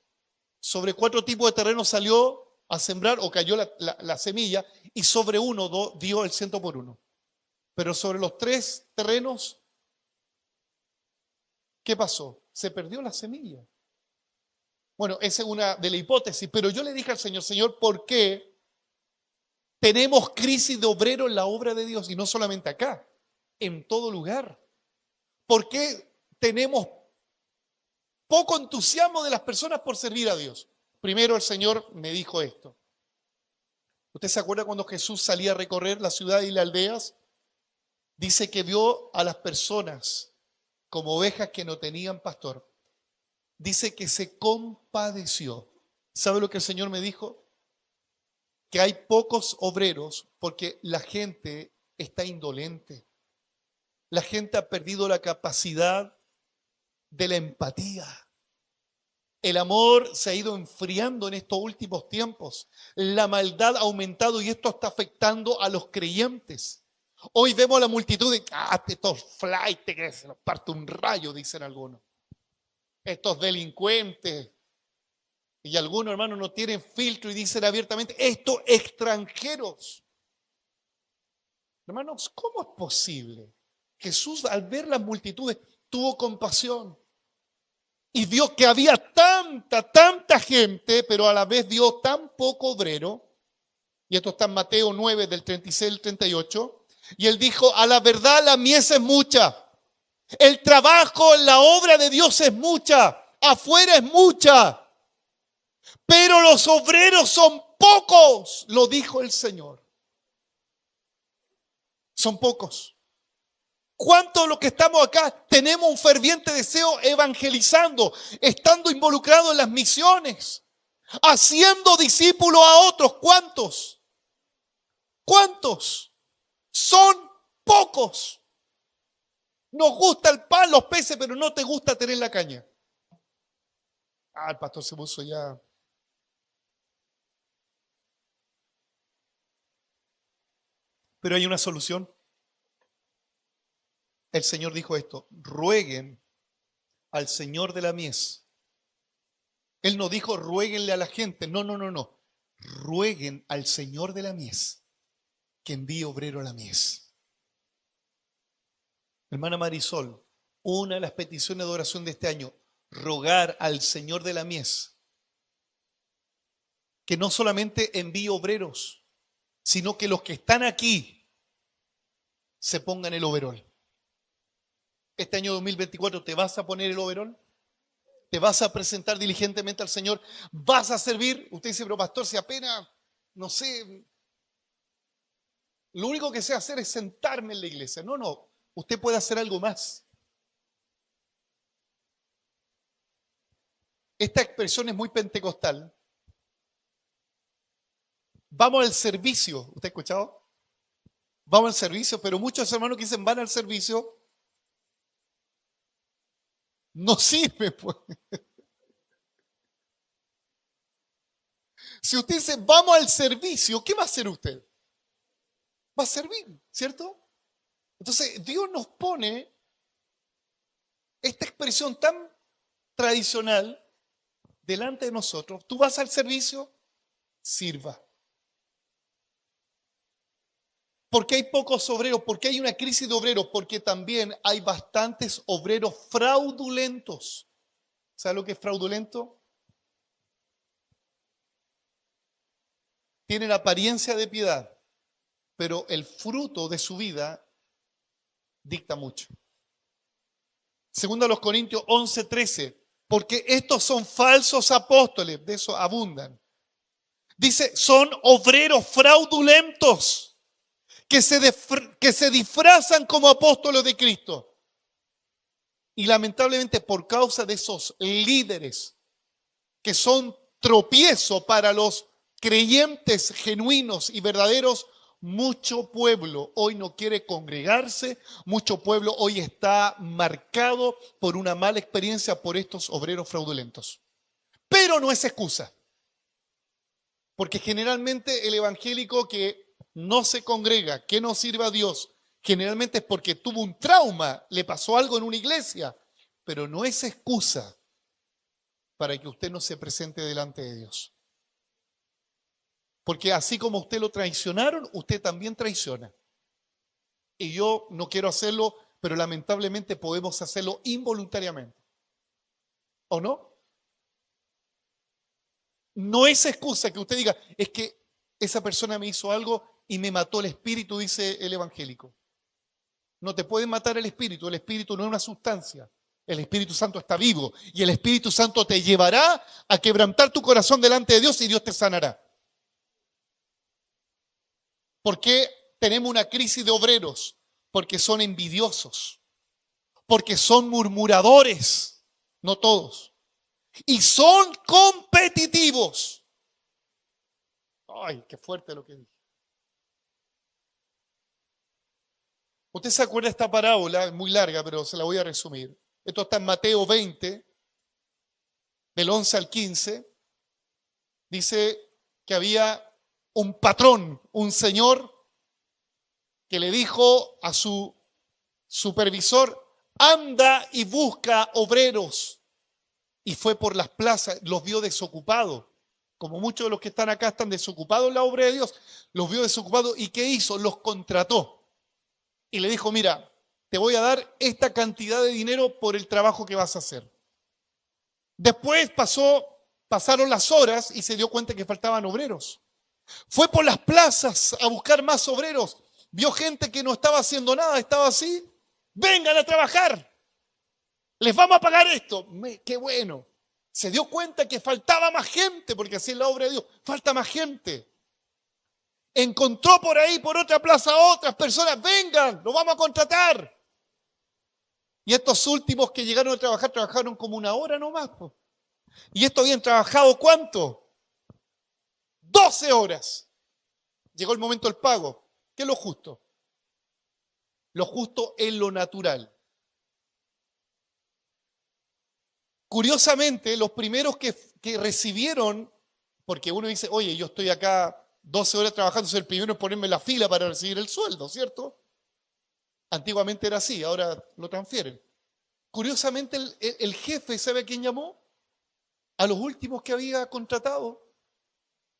sobre 4 tipos de terreno salió a sembrar o cayó la semilla y sobre uno dio el 100 por 1. Pero sobre los 3 terrenos, ¿qué pasó? Se perdió la semilla. Bueno, esa es una de las hipótesis, pero yo le dije al Señor, Señor, ¿por qué tenemos crisis de obrero en la obra de Dios? Y no solamente acá, en todo lugar. ¿Por qué tenemos poco entusiasmo de las personas por servir a Dios? Primero el Señor me dijo esto. ¿Usted se acuerda cuando Jesús salía a recorrer la ciudad y las aldeas? Dice que vio a las personas como ovejas que no tenían pastor. Dice que se compadeció. ¿Sabe lo que el Señor me dijo? Que hay pocos obreros porque la gente está indolente. La gente ha perdido la capacidad de la empatía. El amor se ha ido enfriando en estos últimos tiempos. La maldad ha aumentado y esto está afectando a los creyentes. Hoy vemos a la multitud de, estos flaites que se nos parte un rayo, dicen algunos. Estos delincuentes. Y algunos, hermanos, no tienen filtro y dicen abiertamente, estos extranjeros. Hermanos, ¿cómo es posible? Jesús, al ver las multitudes, tuvo compasión. Y vio que había tanta gente, pero a la vez vio tan poco obrero. Y esto está en Mateo 9, del 36 al 38. Y él dijo, a la verdad la mies es mucha. El trabajo en la obra de Dios es mucha. Afuera es mucha. Pero los obreros son pocos, lo dijo el Señor. Son pocos. ¿Cuántos de los que estamos acá tenemos un ferviente deseo evangelizando, estando involucrados en las misiones, haciendo discípulos a otros? ¿Cuántos? ¿Cuántos? Son pocos. Nos gusta el pan, los peces, pero no te gusta tener la caña. El pastor se puso ya. Pero hay una solución. El Señor dijo esto, rueguen al Señor de la mies. Él no dijo ruéguenle a la gente, no. Rueguen al Señor de la mies que envíe obrero a la mies. Hermana Marisol, una de las peticiones de oración de este año, rogar al Señor de la mies que no solamente envíe obreros, sino que los que están aquí se pongan el overol. Este año 2024, ¿te vas a poner el overol? ¿Te vas a presentar diligentemente al Señor? ¿Vas a servir? Usted dice, pero pastor, si apenas, no sé, lo único que sé hacer es sentarme en la iglesia. No, usted puede hacer algo más. Esta expresión es muy pentecostal. Vamos al servicio. ¿Usted ha escuchado? Vamos al servicio, pero muchos hermanos que dicen van al servicio no sirve, pues. Si usted dice, vamos al servicio, ¿qué va a hacer usted? Va a servir, ¿cierto? Entonces, Dios nos pone esta expresión tan tradicional delante de nosotros. Tú vas al servicio, sirva. ¿Por qué hay pocos obreros? ¿Por qué hay una crisis de obreros? Porque también hay bastantes obreros fraudulentos. ¿Sabe lo que es fraudulento? tienen apariencia de piedad, pero el fruto de su vida dicta mucho. Segundo a los Corintios 11:13, porque estos son falsos apóstoles, de eso abundan. Dice, son obreros fraudulentos que se disfrazan como apóstoles de Cristo. Y lamentablemente por causa de esos líderes que son tropiezo para los creyentes genuinos y verdaderos, mucho pueblo hoy no quiere congregarse, mucho pueblo hoy está marcado por una mala experiencia por estos obreros fraudulentos. Pero no es excusa, porque generalmente el evangélico que no se congrega, que no sirve a Dios, generalmente es porque tuvo un trauma, le pasó algo en una iglesia, pero no es excusa para que usted no se presente delante de Dios. Porque así como usted lo traicionaron, usted también traiciona. Y yo no quiero hacerlo, pero lamentablemente podemos hacerlo involuntariamente. ¿O no? No es excusa que usted diga, es que esa persona me hizo algo y me mató el espíritu, dice el evangélico. No te pueden matar el espíritu no es una sustancia. El Espíritu Santo está vivo y el Espíritu Santo te llevará a quebrantar tu corazón delante de Dios y Dios te sanará. ¿Por qué tenemos una crisis de obreros? Porque son envidiosos, porque son murmuradores, no todos, y son competitivos. Ay, qué fuerte lo que dije. Usted se acuerda de esta parábola, es muy larga, pero se la voy a resumir. Esto está en Mateo 20, del 11 al 15. Dice que había un patrón, un señor, que le dijo a su supervisor, anda y busca obreros. Y fue por las plazas, los vio desocupados. Como muchos de los que están acá están desocupados en la obra de Dios, los vio desocupados. ¿Y qué hizo? Los contrató. Y le dijo, mira, te voy a dar esta cantidad de dinero por el trabajo que vas a hacer. Después pasaron las horas y se dio cuenta que faltaban obreros. Fue por las plazas a buscar más obreros. Vio gente que no estaba haciendo nada, estaba así. Vengan a trabajar. Les vamos a pagar esto. Qué bueno. Se dio cuenta que faltaba más gente, porque así es la obra de Dios. Falta más gente. Encontró por ahí, por otra plaza, a otras personas. Vengan, los vamos a contratar. Y estos últimos que llegaron a trabajar, trabajaron como una hora nomás. Y estos habían trabajado ¿cuánto? 12 horas. Llegó el momento del pago. ¿Qué es lo justo? Lo justo es lo natural. Curiosamente, los primeros que recibieron, porque uno dice, oye, yo estoy acá 12 horas trabajando, soy el primero en ponerme en la fila para recibir el sueldo, ¿cierto? Antiguamente era así, ahora lo transfieren. Curiosamente, el jefe, ¿sabe a quién llamó? A los últimos que había contratado.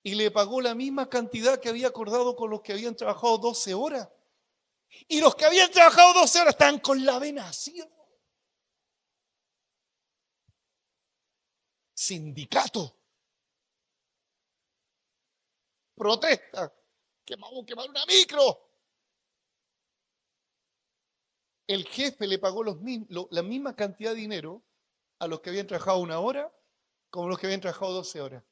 Y le pagó la misma cantidad que había acordado con los que habían trabajado 12 horas. Y los que habían trabajado 12 horas estaban con la vena así. Sindicato. Protesta. Que vamos a quemar una micro. El jefe le pagó la misma cantidad de dinero a los que habían trabajado una hora como a los que habían trabajado 12 horas.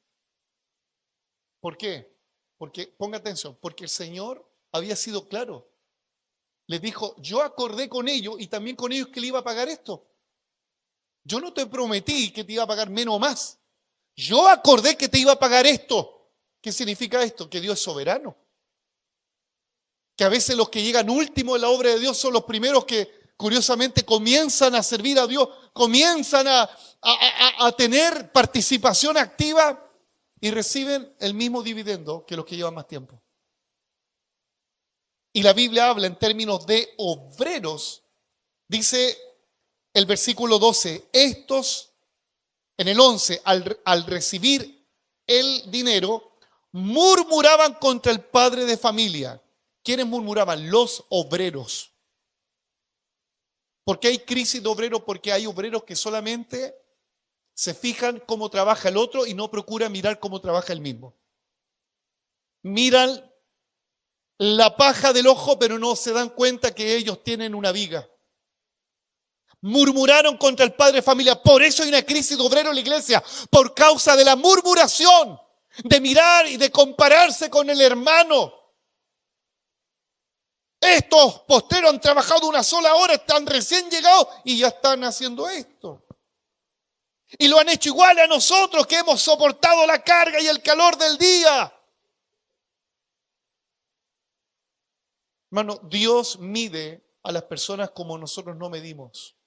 ¿Por qué? Porque, ponga atención, porque el Señor había sido claro. Les dijo, yo acordé con ellos y también con ellos que le iba a pagar esto. Yo no te prometí que te iba a pagar menos o más. Yo acordé que te iba a pagar esto. ¿Qué significa esto? Que Dios es soberano. Que a veces los que llegan últimos en la obra de Dios son los primeros que curiosamente comienzan a servir a Dios, comienzan a tener participación activa y reciben el mismo dividendo que los que llevan más tiempo. Y la Biblia habla en términos de obreros. Dice el versículo 12, estos, en el 11, al recibir el dinero, murmuraban contra el padre de familia. ¿Quiénes murmuraban? Los obreros. ¿Por qué hay crisis de obreros? Porque hay obreros que solamente se fijan cómo trabaja el otro y no procuran mirar cómo trabaja el mismo. Miran la paja del ojo, pero no se dan cuenta que ellos tienen una viga. Murmuraron contra el padre de familia. Por eso hay una crisis de obreros en la iglesia, por causa de la murmuración, de mirar y de compararse con el hermano. Estos postreros han trabajado una sola hora, están recién llegados y ya están haciendo esto. Y lo han hecho igual a nosotros, que hemos soportado la carga y el calor del día. Hermano, Dios mide a las personas como nosotros no medimos.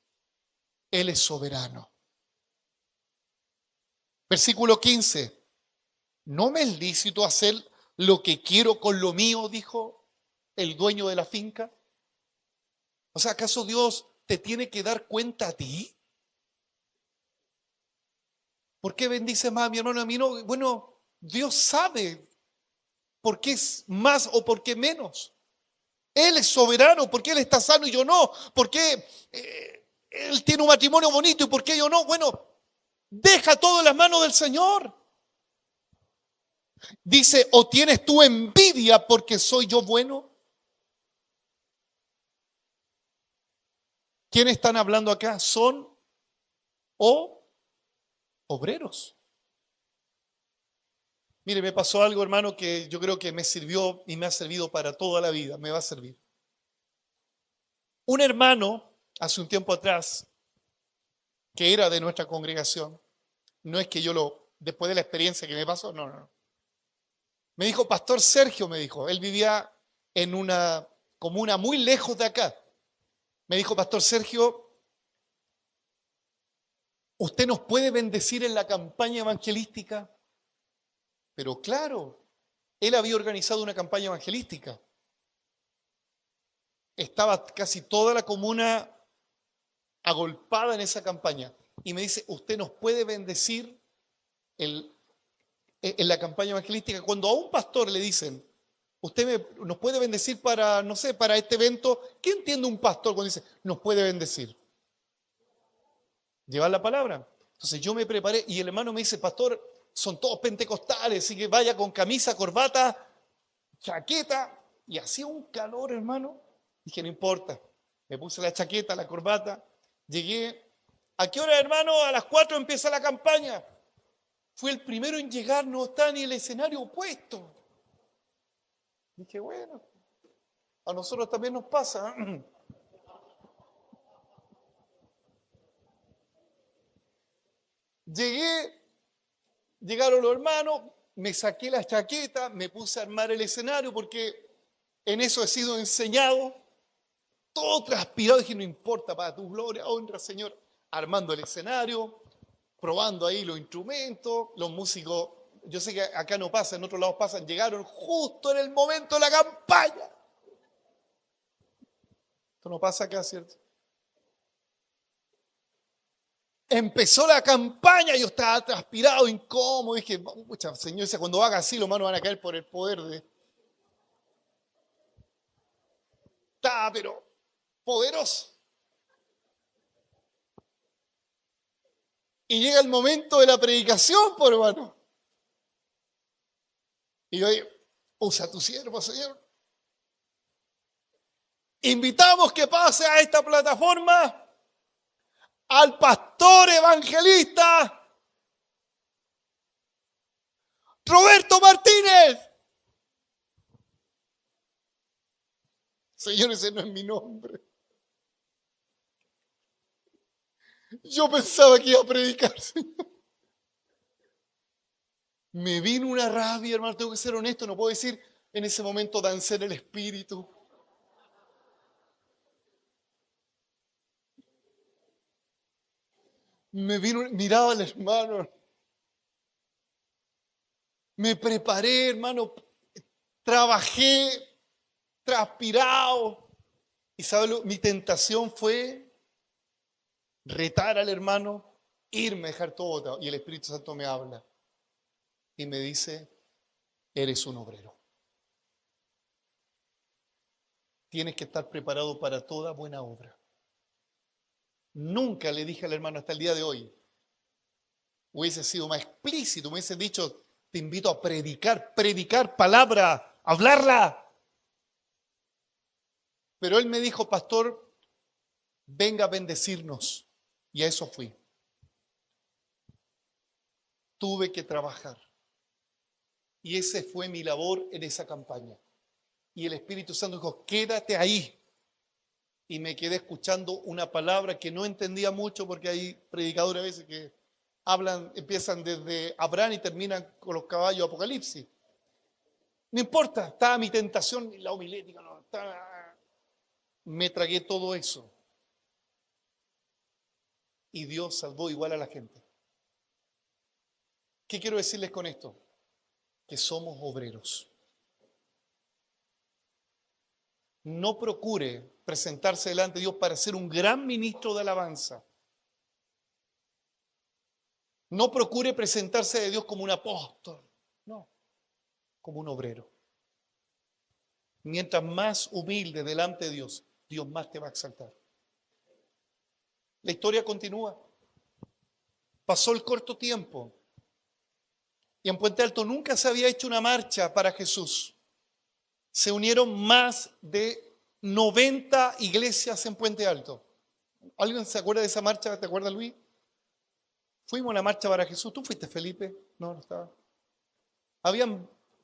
Él es soberano. Versículo 15. ¿No me es lícito hacer lo que quiero con lo mío?, dijo el dueño de la finca. O sea, ¿acaso Dios te tiene que dar cuenta a ti? ¿Por qué bendice más a mi hermano, a mí no? Bueno, Dios sabe por qué es más o por qué menos. Él es soberano, ¿por qué Él está sano y yo no? ¿Por qué Él tiene un matrimonio bonito y por qué yo no? Bueno, deja todo en las manos del Señor. Dice, ¿o tienes tú envidia porque soy yo bueno? ¿Quiénes están hablando acá? Son obreros. Mire, me pasó algo, hermano, que yo creo que me sirvió y me ha servido para toda la vida, me va a servir. Un hermano, hace un tiempo atrás, que era de nuestra congregación, no es que después de la experiencia que me pasó, no. Me dijo, Pastor Sergio, me dijo, él vivía en una comuna muy lejos de acá. Me dijo, Pastor Sergio, ¿usted nos puede bendecir en la campaña evangelística? Pero claro, él había organizado una campaña evangelística. Estaba casi toda la comuna agolpada en esa campaña. Y me dice, ¿usted nos puede bendecir en la campaña evangelística? Cuando a un pastor le dicen, nos puede bendecir para, no sé, para este evento, ¿qué entiende un pastor cuando dice, nos puede bendecir? Llevar la palabra. Entonces yo me preparé y el hermano me dice, pastor, son todos pentecostales, así que vaya con camisa, corbata, chaqueta. Y hacía un calor, hermano. Dije, no importa. Me puse la chaqueta, la corbata. Llegué. ¿A qué hora, hermano? A las 4 empieza la campaña. Fui el primero en llegar, no está ni el escenario puesto. Dije, bueno, a nosotros también nos pasa. Llegaron los hermanos, me saqué la chaqueta, me puse a armar el escenario porque en eso he sido enseñado. Todo transpirado, dije, no importa, para tu gloria, honra, Señor. Armando el escenario, probando ahí los instrumentos, los músicos. Yo sé que acá no pasa, en otros lados pasan. Llegaron justo en el momento de la campaña. Esto no pasa acá, ¿cierto? Empezó la campaña, yo estaba transpirado, incómodo. Dije, mucha Señor, cuando haga así, los manos van a caer por el poder de. Estaba, pero poderoso. Y llega el momento de la predicación, por hermano. Y yo digo, usa tu siervo, Señor. Invitamos que pase a esta plataforma al pastor evangelista Roberto Martínez. Señor, ese no es mi nombre. Yo pensaba que iba a predicar, Señor. Me vino una rabia, hermano, tengo que ser honesto, no puedo decir en ese momento dancé en el espíritu. Me vino, miraba al hermano. Me preparé, hermano, trabajé, transpirado. Y ¿sabe mi tentación fue retar al hermano, irme, dejar todo. Y el Espíritu Santo me habla y me dice, eres un obrero. Tienes que estar preparado para toda buena obra. Nunca le dije al hermano hasta el día de hoy, hubiese sido más explícito, me hubiese dicho, Te invito a predicar palabra, hablarla. Pero él me dijo, pastor, venga a bendecirnos. Y a eso fui. Tuve que trabajar. Y esa fue mi labor en esa campaña. Y el Espíritu Santo dijo, quédate ahí. Y me quedé escuchando una palabra que no entendía mucho, porque hay predicadores a veces que empiezan desde Abraham y terminan con los caballos de Apocalipsis. No importa, estaba mi tentación y la homilética. Me tragué todo eso. Y Dios salvó igual a la gente. ¿Qué quiero decirles con esto? Que somos obreros. No procure presentarse delante de Dios para ser un gran ministro de alabanza. No procure presentarse de Dios como un apóstol. No, como un obrero. Mientras más humilde delante de Dios, Dios más te va a exaltar. La historia continúa. Pasó el corto tiempo. Y en Puente Alto nunca se había hecho una marcha para Jesús. Se unieron más de 90 iglesias en Puente Alto. ¿Alguien se acuerda de esa marcha? ¿Te acuerdas, Luis? Fuimos a la marcha para Jesús. ¿Tú fuiste, Felipe? No estaba.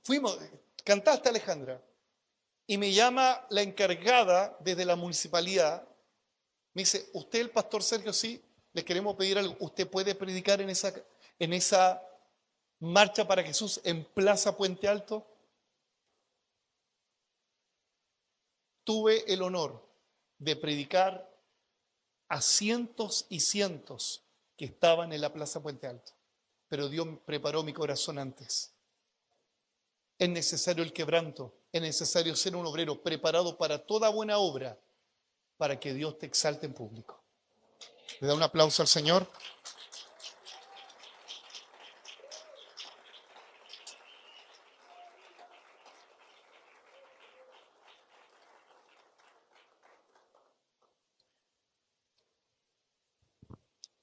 Fuimos, cantaste, Alejandra. Y me llama la encargada desde la municipalidad. Me dice, ¿usted el pastor Sergio? Sí, le queremos pedir algo. ¿Usted puede predicar en esa marcha para Jesús en Plaza Puente Alto? Tuve el honor de predicar a cientos y cientos que estaban en la Plaza Puente Alto. Pero Dios preparó mi corazón antes. Es necesario el quebranto, es necesario ser un obrero preparado para toda buena obra, para que Dios te exalte en público. ¿Le da un aplauso al Señor?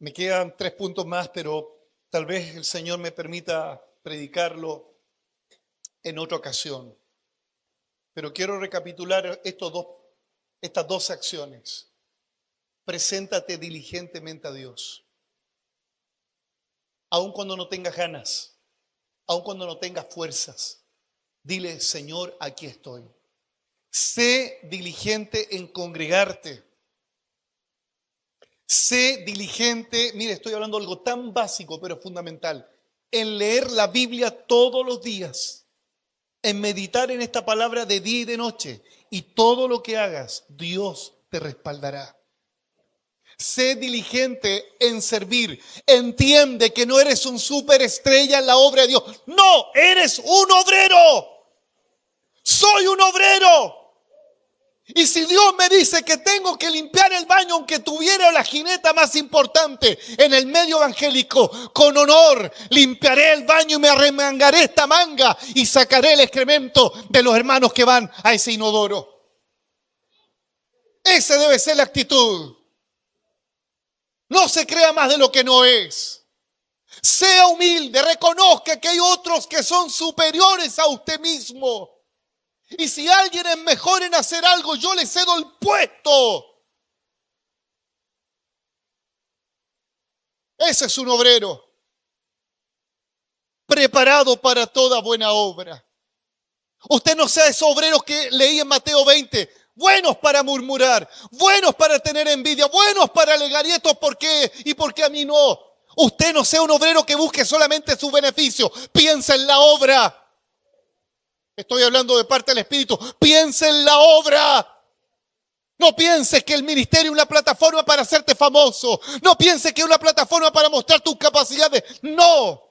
Me quedan 3 puntos más, pero tal vez el Señor me permita predicarlo en otra ocasión. Pero quiero recapitular estas dos acciones. Preséntate diligentemente a Dios. Aun cuando no tengas ganas, aun cuando no tengas fuerzas, dile, Señor, aquí estoy. Sé diligente en congregarte. Sé diligente, mire, estoy hablando de algo tan básico, pero fundamental, en leer la Biblia todos los días, en meditar en esta palabra de día y de noche, y todo lo que hagas, Dios te respaldará. Sé diligente en servir. Entiende que no eres un superestrella en la obra de Dios. No, eres un obrero. Soy un obrero. Y si Dios me dice que tengo que limpiar el baño, aunque tuviera la jineta más importante en el medio evangélico, con honor limpiaré el baño y me arremangaré esta manga y sacaré el excremento de los hermanos que van a ese inodoro. Esa debe ser la actitud. No se crea más de lo que no es. Sea humilde, reconozca que hay otros que son superiores a usted mismo. Y si alguien es mejor en hacer algo, yo le cedo el puesto. Ese es un obrero preparado para toda buena obra. Usted no sea esos obreros que leí en Mateo 20, buenos para murmurar, buenos para tener envidia, buenos para alegar, ¿y esto por qué? ¿Y por qué a mí no? Usted no sea un obrero que busque solamente su beneficio, piensa en la obra. Estoy hablando de parte del Espíritu. Piensa en la obra. No pienses que el ministerio es una plataforma para hacerte famoso. No pienses que es una plataforma para mostrar tus capacidades. No.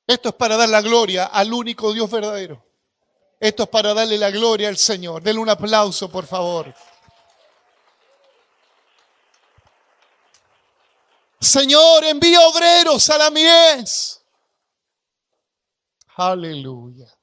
Esto es para dar la gloria al único Dios verdadero. Esto es para darle la gloria al Señor. Denle un aplauso, por favor. Señor, envía obreros a la mies. Aleluya.